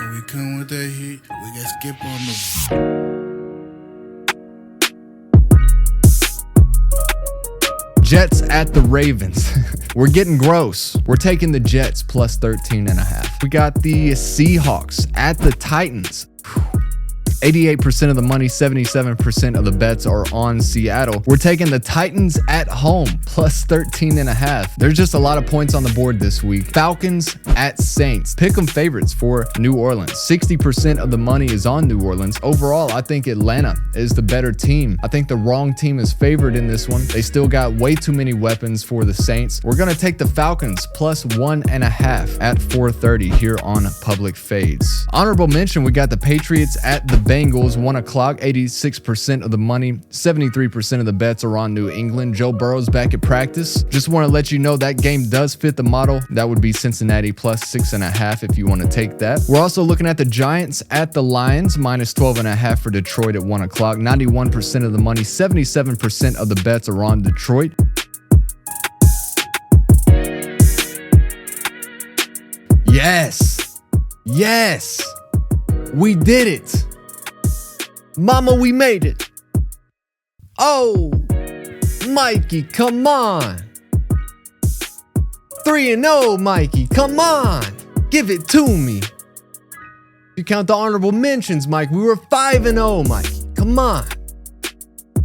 When we come with that heat, we got skip on the. Jets at the Ravens. We're getting gross. We're taking the Jets plus 13.5. We got the Seahawks at the Titans. 88% of the money, 77% of the bets are on Seattle. We're taking the Titans at home, plus 13.5. There's just a lot of points on the board this week. Falcons at Saints. Pick 'em favorites for New Orleans. 60% of the money is on New Orleans. Overall, I think Atlanta is the better team. I think the wrong team is favored in this one. They still got way too many weapons for the Saints. We're going to take the Falcons plus 1.5 at 4:30 here on Public Fades. Honorable mention, we got the Patriots at the Bengals, 1 o'clock, 86% of the money, 73% of the bets are on New England. Joe Burrow's back at practice. Just want to let you know that game does fit the model. That would be Cincinnati plus 6.5 if you want to take that. We're also looking at the Giants at the Lions, minus 12.5 for Detroit at 1 o'clock. 91% of the money, 77% of the bets are on Detroit. Yes. Yes. We did it. Mama, we made it. Oh, Mikey, come on. 3-0, Mikey, come on. Give it to me. If you count the honorable mentions, Mike, we were 5-0, Mikey. Come on.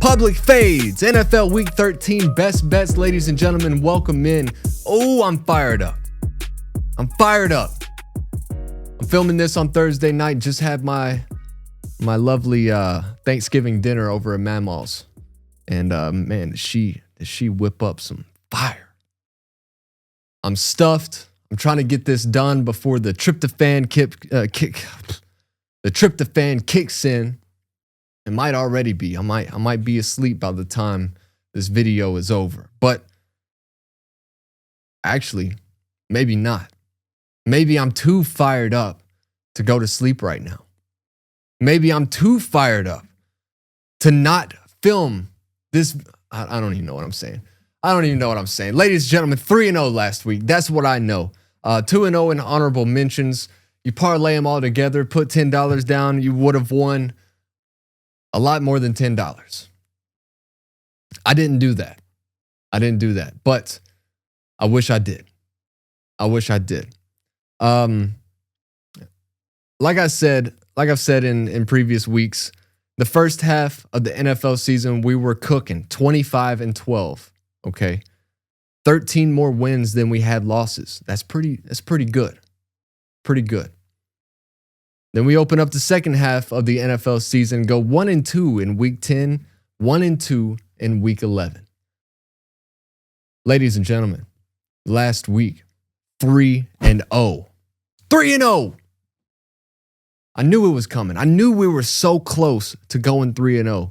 Public Fades, NFL Week 13, best bets, ladies and gentlemen, welcome in. Oh, I'm fired up. I'm fired up. I'm filming this on Thursday night. Just had my lovely Thanksgiving dinner over at Mamaw's. And man, does she whip up some fire. I'm stuffed. I'm trying to get this done before the tryptophan kicks in. It might already be. I might be asleep by the time this video is over. But actually, maybe not. Maybe I'm too fired up to go to sleep right now. Maybe I'm too fired up to not film this. I don't even know what I'm saying. Ladies and gentlemen, 3-0 last week. That's what I know. 2-0 in honorable mentions. You parlay them all together, put $10 down, you would have won a lot more than $10. I didn't do that. But I wish I did. Like I've said in previous weeks, the first half of the NFL season, we were cooking 25-12. Okay. 13 more wins than we had losses. That's pretty good. Pretty good. Then we open up the second half of the NFL season, go 1-2 in week 10, 1-2 in week 11. Ladies and gentlemen, last week, 3-0. 3-0. I knew it was coming. I knew we were so close to going 3-0.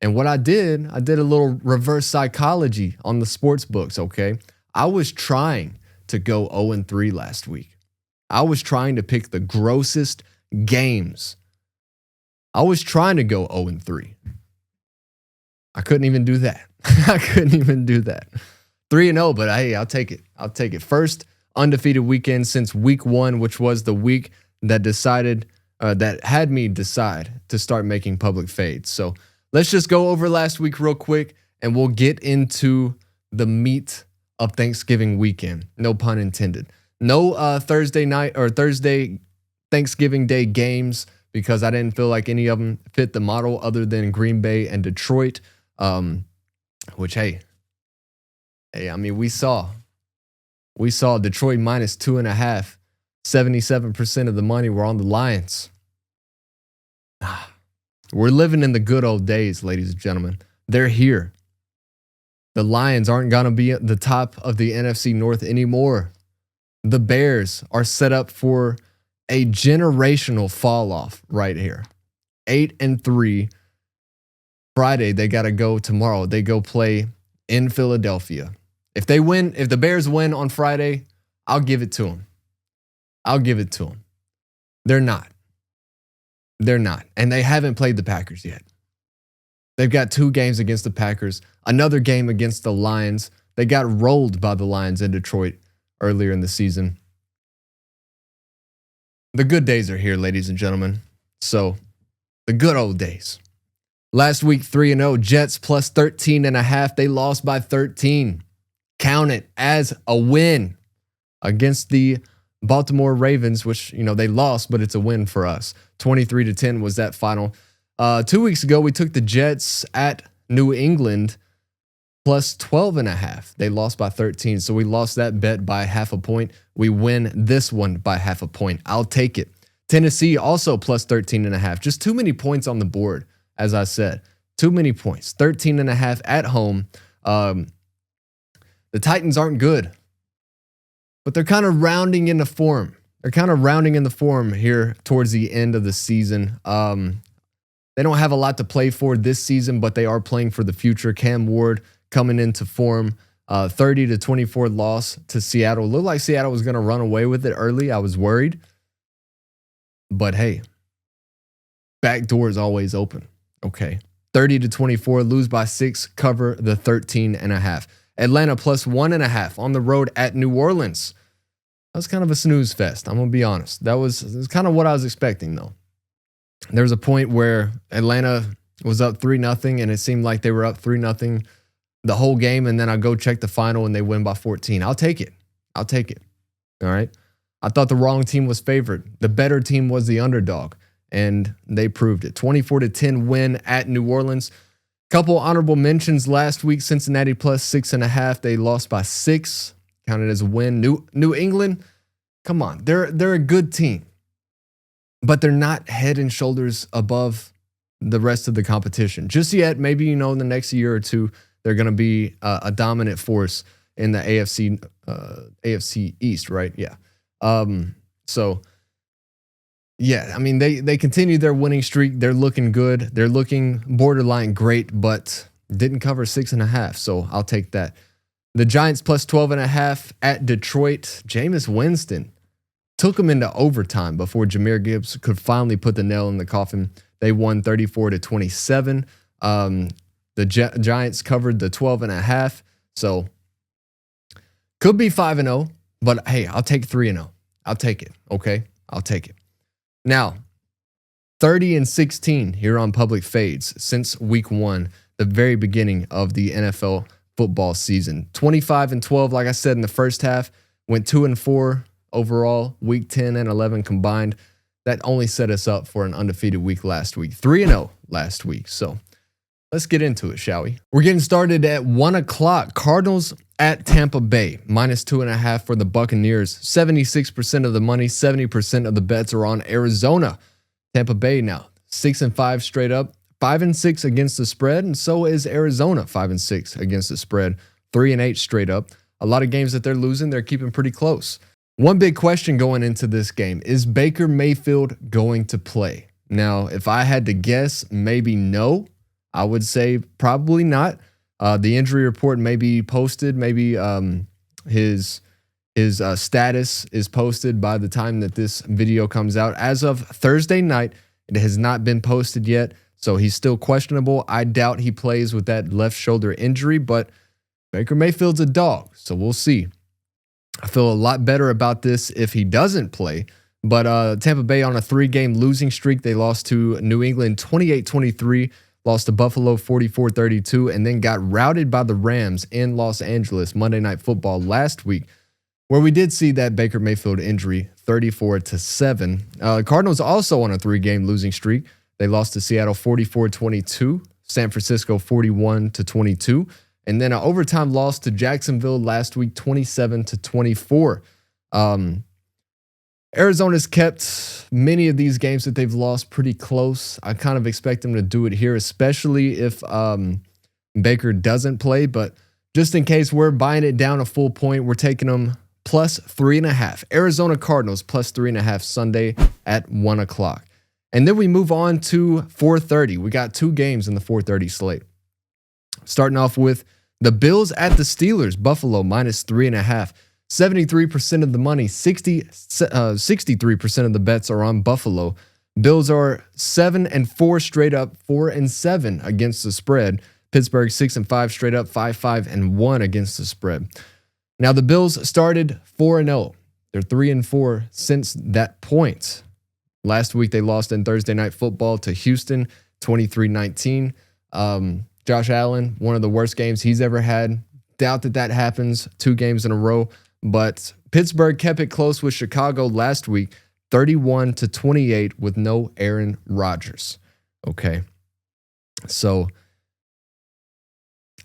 And what I did a little reverse psychology on the sports books, okay? I was trying to go 0-3 last week. I was trying to pick the grossest games. I was trying to go 0-3. I couldn't even do that. 3-0, but hey, I'll take it. First undefeated weekend since week 1, which was the week that had me decide to start making public fades. So let's just go over last week real quick, and we'll get into the meat of Thanksgiving weekend. No pun intended. No Thursday night or Thursday Thanksgiving Day games because I didn't feel like any of them fit the model other than Green Bay and Detroit, which, hey, I mean, we saw Detroit minus 2.5. 77% of the money were on the Lions. We're living in the good old days, ladies and gentlemen. They're here. The Lions aren't going to be at the top of the NFC North anymore. The Bears are set up for a generational fall off right here. 8-3. Friday, they got to go tomorrow. They go play in Philadelphia. If the Bears win on Friday, I'll give it to them. They're not. And they haven't played the Packers yet. They've got 2 games against the Packers, another game against the Lions. They got rolled by the Lions in Detroit earlier in the season. The good days are here, ladies and gentlemen. So, the good old days. Last week, 3-0, Jets plus 13.5. They lost by 13. Count it as a win against the Baltimore Ravens, which, they lost, but it's a win for us. 23-10 was that final. 2 weeks ago, we took the Jets at New England plus 12.5. They lost by 13, so we lost that bet by half a point. We win this one by half a point. I'll take it. Tennessee also plus 13.5. Just too many points on the board, as I said. Too many points. 13.5 at home. The Titans aren't good, but they're kind of rounding into form. They're kind of rounding in the form here towards the end of the season. They don't have a lot to play for this season, but they are playing for the future. Cam Ward coming into form. 30-24 loss to Seattle. Looked like Seattle was going to run away with it early. I was worried. But hey, back door is always open. Okay. 30-24, lose by 6, cover the 13.5. Atlanta plus 1.5 on the road at New Orleans. That was kind of a snooze fest. I'm going to be honest. That was kind of what I was expecting, though. There was a point where Atlanta was up 3-0, and it seemed like they were up 3-0 the whole game, and then I go check the final, and they win by 14. I'll take it. I'll take it. All right? I thought the wrong team was favored. The better team was the underdog, and they proved it. 24-10 win at New Orleans. Couple honorable mentions last week. Cincinnati plus 6.5. They lost by 6. Counted as a win. New England, come on. They're a good team, but they're not head and shoulders above the rest of the competition. Just yet, maybe, in the next year or two, they're going to be a dominant force in the AFC East, right? Yeah. So, yeah, I mean, they continue their winning streak. They're looking good. They're looking borderline great, but didn't cover 6.5, so I'll take that. The Giants plus 12.5 at Detroit. Jameis Winston took them into overtime before Jahmyr Gibbs could finally put the nail in the coffin. They won 34-27. The Giants covered the 12.5, so could be 5-0, but hey, I'll take 3-0. I'll take it, okay? I'll take it. Now, 30-16 here on Public Fades since week 1, the very beginning of the NFL football season. 25-12, like I said, in the first half, went 2-4 overall, week 10 and 11 combined. That only set us up for an undefeated week last week. 3-0 last week. So let's get into it, shall we? We're getting started at 1 o'clock. Cardinals at Tampa Bay, minus 2.5 for the Buccaneers. 76% of the money, 70% of the bets are on Arizona. Tampa Bay now 6-5 straight up, 5-6 against the spread, and so is Arizona 5-6 against the spread, 3-8 straight up. A lot of games that they're losing, they're keeping pretty close. One big question going into this game, is Baker Mayfield going to play? Now, if I had to guess, maybe no. I would say probably not. The injury report may be posted. Maybe his status is posted by the time that this video comes out. As of Thursday night, it has not been posted yet, so he's still questionable. I doubt he plays with that left shoulder injury, but Baker Mayfield's a dog, so we'll see. I feel a lot better about this if he doesn't play. But Tampa Bay on a 3-game losing streak. They lost to New England 28-23, lost to Buffalo 44-32, and then got routed by the Rams in Los Angeles Monday Night Football last week, where we did see that Baker Mayfield injury, 34-7. Cardinals also on a 3-game losing streak. They lost to Seattle 44-22, San Francisco 41-22. And then an overtime loss to Jacksonville last week, 27-24. Arizona's kept many of these games that they've lost pretty close. I kind of expect them to do it here, especially if Baker doesn't play. But just in case, we're buying it down a full point. We're taking them plus 3.5. Arizona Cardinals plus 3.5 Sunday at 1 o'clock. And then we move on to 4:30. We got 2 games in the 4:30 slate. Starting off with the Bills at the Steelers. Buffalo minus 3.5. 73% of the money, 63% of the bets are on Buffalo. Bills are 7-4 straight up, 4-7 against the spread. Pittsburgh 6-5 straight up, 5-1 against the spread. Now the Bills started 4-0. They're 3-4 since that point. Last week, they lost in Thursday Night Football to Houston, 23-19. Josh Allen, one of the worst games he's ever had. Doubt that happens 2 games in a row. But Pittsburgh kept it close with Chicago last week, 31-28 with no Aaron Rodgers. Okay. So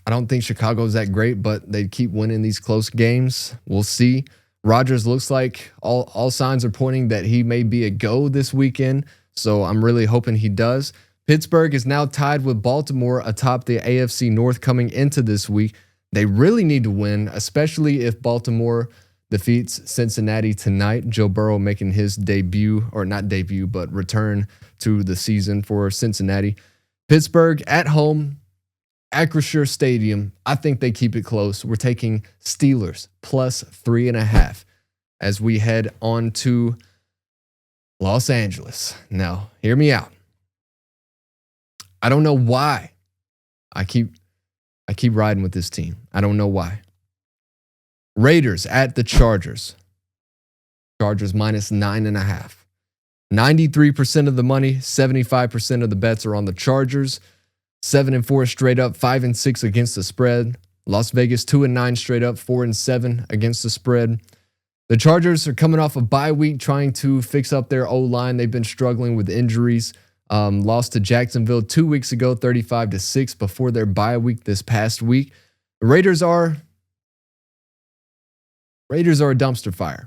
I don't think Chicago's that great, but they keep winning these close games. We'll see. Rodgers looks like all signs are pointing that he may be a go this weekend. So I'm really hoping he does. Pittsburgh is now tied with Baltimore atop the AFC North coming into this week. They really need to win, especially if Baltimore defeats Cincinnati tonight. Joe Burrow making his debut, or not debut, but return to the season for Cincinnati. Pittsburgh at home, Acrisure Stadium. I think they keep it close. We're taking Steelers plus 3.5 as we head on to Los Angeles. Now, hear me out. I don't know why I keep riding with this team. I don't know why. Raiders at the Chargers. Chargers minus 9.5. 93% of the money, 75% of the bets are on the Chargers. 7-4 straight up, 5-6 against the spread. Las Vegas 2-9 straight up, 4-7 against the spread. The Chargers are coming off a bye week trying to fix up their O-line. They've been struggling with injuries. Lost to Jacksonville 2 weeks ago, 35-6 before their bye week this past week. The Raiders are a dumpster fire.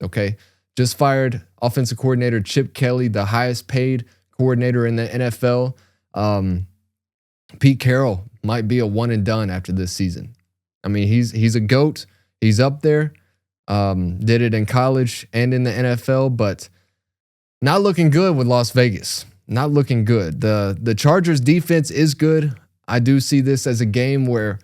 Okay. Just fired offensive coordinator Chip Kelly, the highest paid coordinator in the NFL. Pete Carroll might be a one and done after this season. I mean, he's a GOAT. He's up there. Did it in college and in the NFL, but not looking good with Las Vegas. Not looking good. The Chargers defense is good. I do see this as a game where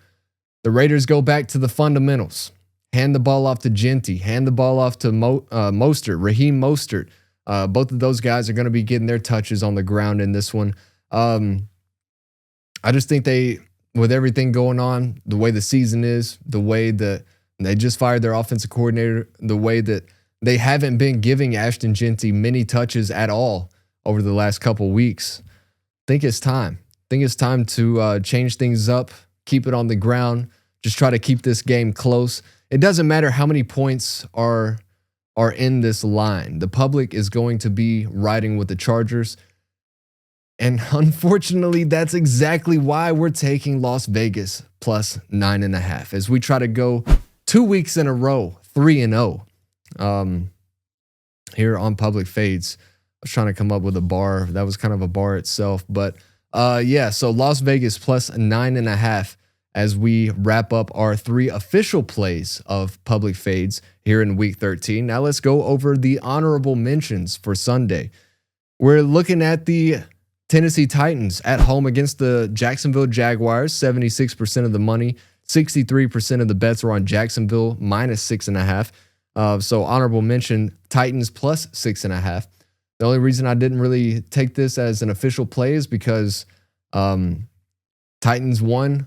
the Raiders go back to the fundamentals. Hand the ball off to Genty. Hand the ball off to Mostert, Raheem Mostert. Both of those guys are going to be getting their touches on the ground in this one. I just think with everything going on, the way the season is, the way that they just fired their offensive coordinator, the way that they haven't been giving Ashton Genty many touches at all over the last couple weeks, I think it's time. I think it's time to change things up, keep it on the ground, just try to keep this game close. It doesn't matter how many points are in this line. The public is going to be riding with the Chargers. And unfortunately, that's exactly why we're taking Las Vegas plus 9.5 as we try to go 2 weeks in a row, 3-0 here on Public Fades. I was trying to come up with a bar. That was kind of a bar itself. But so Las Vegas plus 9.5 as we wrap up our 3 official plays of Public Fades here in Week 13. Now let's go over the honorable mentions for Sunday. We're looking at the Tennessee Titans at home against the Jacksonville Jaguars, 76% of the money, 63% of the bets are on Jacksonville minus 6.5. So honorable mention, Titans plus 6.5. The only reason I didn't really take this as an official play is because Titans won.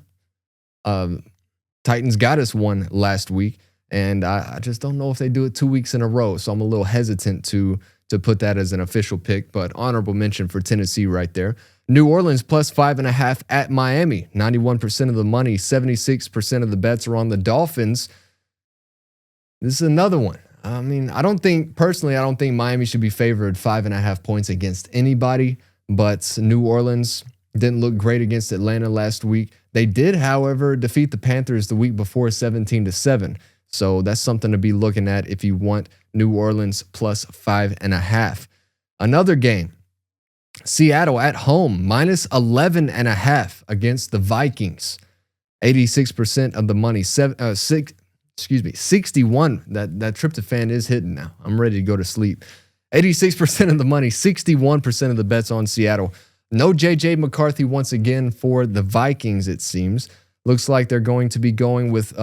Titans got us one last week, and I just don't know if they do it 2 weeks in a row. So I'm a little hesitant to put that as an official pick, but honorable mention for Tennessee right there. New Orleans plus 5.5 at Miami, 91% of the money, 76% of the bets are on the Dolphins. This is another one. I mean, I don't think Miami should be favored 5.5 points against anybody, but New Orleans didn't look great against Atlanta last week. They did, however, defeat the Panthers the week before 17-7. So that's something to be looking at if you want New Orleans plus 5.5. Another game, Seattle at home, minus 11.5 against the Vikings. 86% of the money, 61. That tryptophan is hitting now. I'm ready to go to sleep. 86% of the money, 61% of the bets on Seattle. No J.J. McCarthy once again for the Vikings, it seems. Looks like they're going to be going with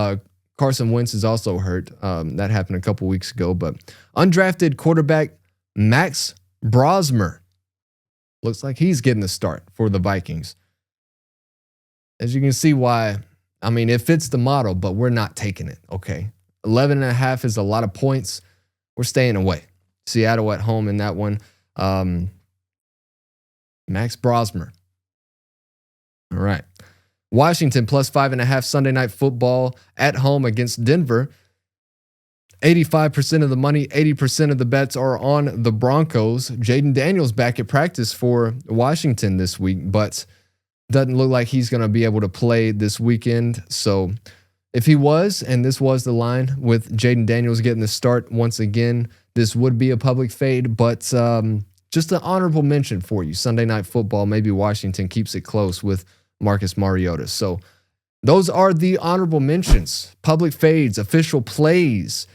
Carson Wentz is also hurt. That happened a couple weeks ago. But undrafted quarterback Max Brosmer. Looks like he's getting the start for the Vikings. As you can see why, I mean, it fits the model, but we're not taking it, okay? 11.5 is a lot of points. We're staying away. Seattle at home in that one. Max Brosmer. All right. Washington plus 5.5 Sunday Night Football at home against Denver. 85% of the money, 80% of the bets are on the Broncos. Jaden Daniels back at practice for Washington this week, but doesn't look like he's going to be able to play this weekend. So if he was, and this was the line with Jaden Daniels getting the start once again, this would be a public fade, but just an honorable mention for you. Sunday Night Football, maybe Washington keeps it close with Marcus Mariota. So those are the honorable mentions. Public fades, official plays.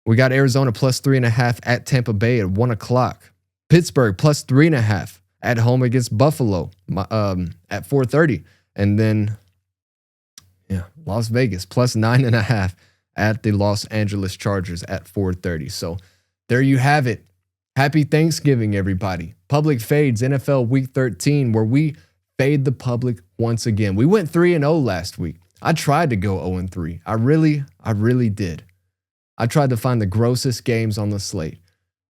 We got Arizona plus 3.5 at Tampa Bay at 1 o'clock. Pittsburgh plus 3.5 at home against Buffalo at 4:30. And then, Las Vegas plus 9.5 at the Los Angeles Chargers at 4:30. So there you have it. Happy Thanksgiving, everybody. Public fades, NFL Week 13, where we fade the public once again. We went 3-0 last week. I tried to go 0-3. I really did. I tried to find the grossest games on the slate.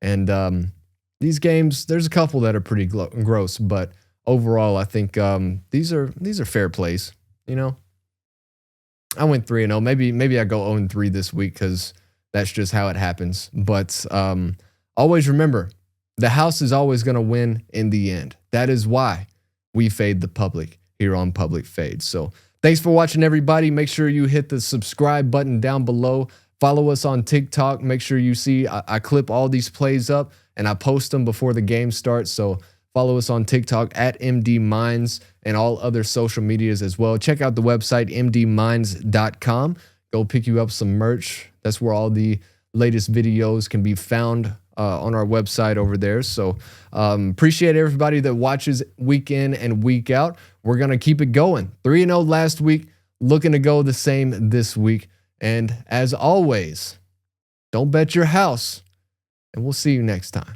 And these games, there's a couple that are pretty gross, but overall, I think these are fair plays. You know, I went 3-0. Maybe I go 0-3 this week because that's just how it happens. But always remember, the house is always going to win in the end. That is why we fade the public here on Public Fade. So thanks for watching, everybody. Make sure you hit the subscribe button down below. Follow us on TikTok. Make sure you see I clip all these plays up and I post them before the game starts. So follow us on TikTok at MD Minds and all other social medias as well. Check out the website, mdminds.com. Go pick you up some merch. That's where all the latest videos can be found on our website over there. So appreciate everybody that watches week in and week out. We're going to keep it going. 3-0 last week. Looking to go the same this week. And as always, don't bet your house, and we'll see you next time.